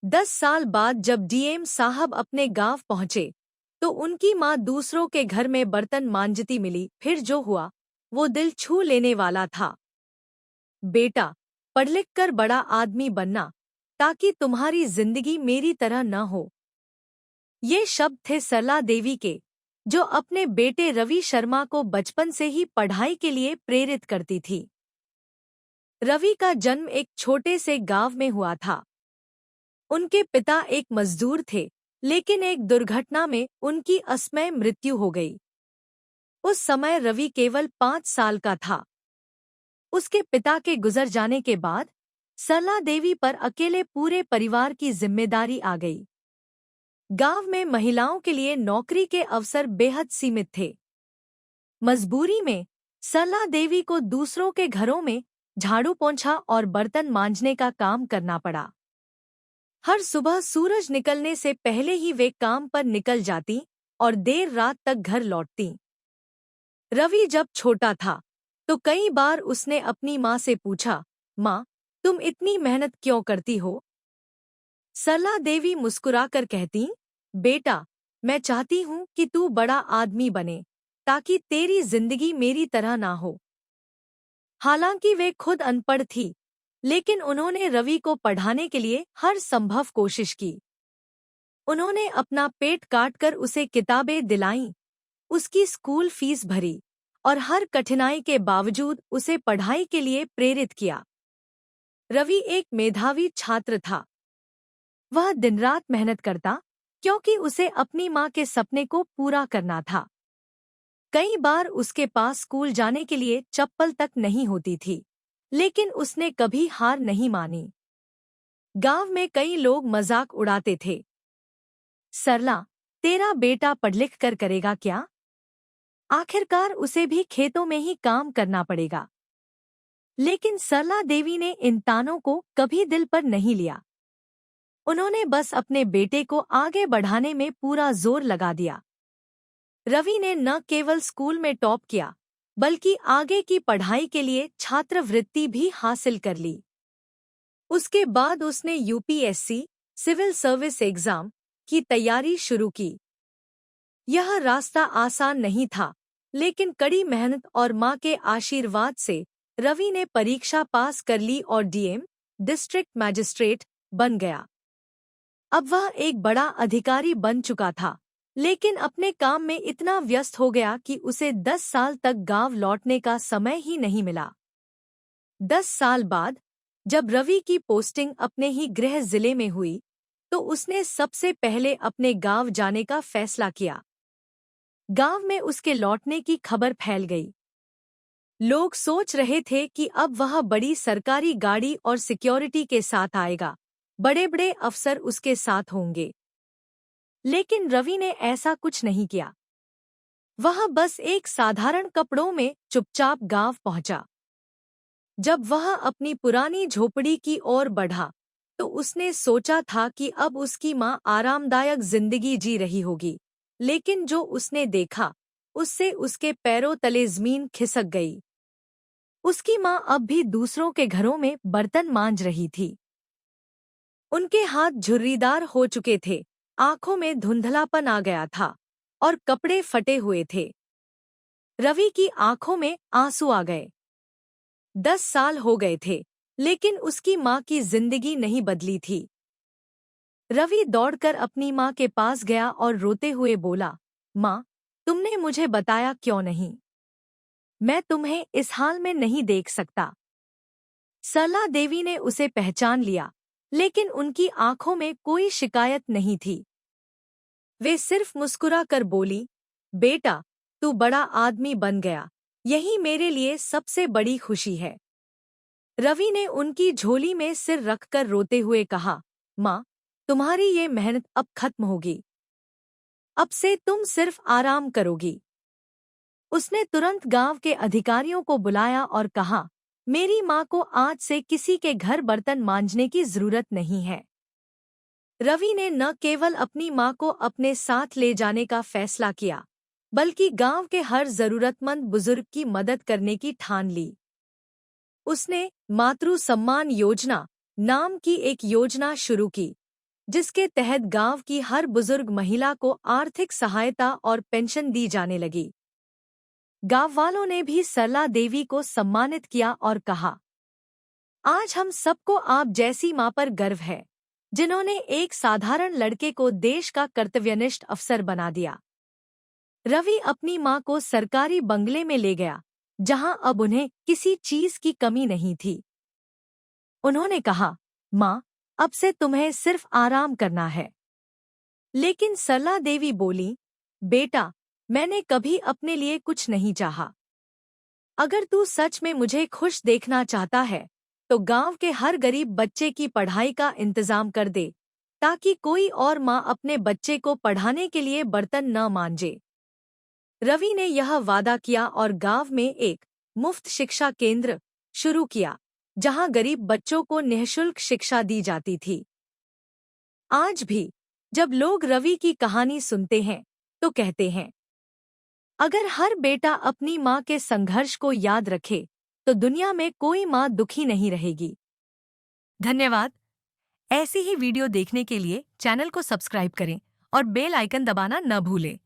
10 साल बाद जब डीएम साहब अपने गांव पहुंचे तो उनकी माँ दूसरों के घर में बर्तन मांजती मिली। फिर जो हुआ वो दिल छू लेने वाला था। बेटा, पढ़ लिख कर बड़ा आदमी बनना ताकि तुम्हारी जिंदगी मेरी तरह न हो। ये शब्द थे सरला देवी के, जो अपने बेटे रवि शर्मा को बचपन से ही पढ़ाई के लिए प्रेरित करती थी। रवि का जन्म एक छोटे से गांव में हुआ था। उनके पिता एक मजदूर थे, लेकिन एक दुर्घटना में उनकी असमय मृत्यु हो गई। उस समय रवि केवल 5 साल का था। उसके पिता के गुजर जाने के बाद सरला देवी पर अकेले पूरे परिवार की जिम्मेदारी आ गई। गांव में महिलाओं के लिए नौकरी के अवसर बेहद सीमित थे। मजबूरी में सरला देवी को दूसरों के घरों में झाड़ू पोंछा और बर्तन मांजने का काम करना पड़ा। हर सुबह सूरज निकलने से पहले ही वे काम पर निकल जाती और देर रात तक घर लौटती। रवि जब छोटा था तो कई बार उसने अपनी माँ से पूछा, माँ, तुम इतनी मेहनत क्यों करती हो? सरला देवी मुस्कुराकर कहती, बेटा, मैं चाहती हूँ कि तू बड़ा आदमी बने ताकि तेरी जिंदगी मेरी तरह ना हो। हालांकि वे खुद अनपढ़ थी, लेकिन उन्होंने रवि को पढ़ाने के लिए हर संभव कोशिश की। उन्होंने अपना पेट काटकर उसे किताबें दिलाईं, उसकी स्कूल फीस भरी और हर कठिनाई के बावजूद उसे पढ़ाई के लिए प्रेरित किया। रवि एक मेधावी छात्र था। वह दिन रात मेहनत करता क्योंकि उसे अपनी माँ के सपने को पूरा करना था। कई बार उसके पास स्कूल जाने के लिए चप्पल तक नहीं होती थी, लेकिन उसने कभी हार नहीं मानी। गांव में कई लोग मजाक उड़ाते थे, सरला, तेरा बेटा पढ़ लिख कर करेगा क्या? आखिरकार उसे भी खेतों में ही काम करना पड़ेगा। लेकिन सरला देवी ने इन तानों को कभी दिल पर नहीं लिया। उन्होंने बस अपने बेटे को आगे बढ़ाने में पूरा जोर लगा दिया। रवि ने न केवल स्कूल में टॉप किया, बल्कि आगे की पढ़ाई के लिए छात्रवृत्ति भी हासिल कर ली। उसके बाद उसने यूपीएससी सिविल सर्विस एग्जाम की तैयारी शुरू की। यह रास्ता आसान नहीं था, लेकिन कड़ी मेहनत और माँ के आशीर्वाद से रवि ने परीक्षा पास कर ली और डीएम, डिस्ट्रिक्ट मैजिस्ट्रेट, बन गया। अब वह एक बड़ा अधिकारी बन चुका था, लेकिन अपने काम में इतना व्यस्त हो गया कि उसे 10 साल तक गांव लौटने का समय ही नहीं मिला। 10 साल बाद जब रवि की पोस्टिंग अपने ही गृह जिले में हुई, तो उसने सबसे पहले अपने गांव जाने का फैसला किया। गांव में उसके लौटने की खबर फैल गई। लोग सोच रहे थे कि अब वह बड़ी सरकारी गाड़ी और सिक्योरिटी के साथ आएगा, बड़े-बड़े अफसर उसके साथ होंगे। लेकिन रवि ने ऐसा कुछ नहीं किया। वह बस एक साधारण कपड़ों में चुपचाप गांव पहुंचा। जब वह अपनी पुरानी झोपड़ी की ओर बढ़ा, तो उसने सोचा था कि अब उसकी माँ आरामदायक जिंदगी जी रही होगी, लेकिन जो उसने देखा, उससे उसके पैरों तले जमीन खिसक गई। उसकी माँ अब भी दूसरों के घरों में बर्तन मांज रही थी। उनके हाथ झुर्रीदार हो चुके थे, आंखों में धुंधलापन आ गया था और कपड़े फटे हुए थे। रवि की आंखों में आंसू आ गए। 10 साल हो गए थे, लेकिन उसकी माँ की जिंदगी नहीं बदली थी। रवि दौड़कर अपनी माँ के पास गया और रोते हुए बोला, माँ, तुमने मुझे बताया क्यों नहीं? मैं तुम्हें इस हाल में नहीं देख सकता। सरला देवी ने उसे पहचान लिया, लेकिन उनकी आंखों में कोई शिकायत नहीं थी। वे सिर्फ मुस्कुरा कर बोली, बेटा, तू बड़ा आदमी बन गया, यही मेरे लिए सबसे बड़ी खुशी है। रवि ने उनकी झोली में सिर रखकर रोते हुए कहा, माँ, तुम्हारी ये मेहनत अब खत्म होगी। अब से तुम सिर्फ आराम करोगी। उसने तुरंत गांव के अधिकारियों को बुलाया और कहा, मेरी माँ को आज से किसी के घर बर्तन मांजने की जरूरत नहीं है। रवि ने न केवल अपनी माँ को अपने साथ ले जाने का फैसला किया, बल्कि गांव के हर जरूरतमंद बुजुर्ग की मदद करने की ठान ली। उसने मातृ सम्मान योजना नाम की एक योजना शुरू की, जिसके तहत गांव की हर बुजुर्ग महिला को आर्थिक सहायता और पेंशन दी जाने लगी। गांव वालों ने भी सरला देवी को सम्मानित किया और कहा, आज हम सबको आप जैसी मां पर गर्व है, जिन्होंने एक साधारण लड़के को देश का कर्तव्यनिष्ठ अफसर बना दिया। रवि अपनी मां को सरकारी बंगले में ले गया, जहां अब उन्हें किसी चीज की कमी नहीं थी। उन्होंने कहा, मां, अब से तुम्हें सिर्फ आराम करना है। लेकिन सरला देवी बोली, बेटा, मैंने कभी अपने लिए कुछ नहीं चाहा। अगर तू सच में मुझे खुश देखना चाहता है, तो गांव के हर गरीब बच्चे की पढ़ाई का इंतजाम कर दे, ताकि कोई और मां अपने बच्चे को पढ़ाने के लिए बर्तन न मांजे। रवि ने यह वादा किया और गांव में एक मुफ्त शिक्षा केंद्र शुरू किया, जहां गरीब बच्चों को निःशुल्क शिक्षा दी जाती थी। आज भी जब लोग रवि की कहानी सुनते हैं, तो कहते हैं, अगर हर बेटा अपनी मां के संघर्ष को याद रखे, तो दुनिया में कोई मां दुखी नहीं रहेगी। धन्यवाद। ऐसी ही वीडियो देखने के लिए चैनल को सब्सक्राइब करें और बेल आइकन दबाना न भूलें।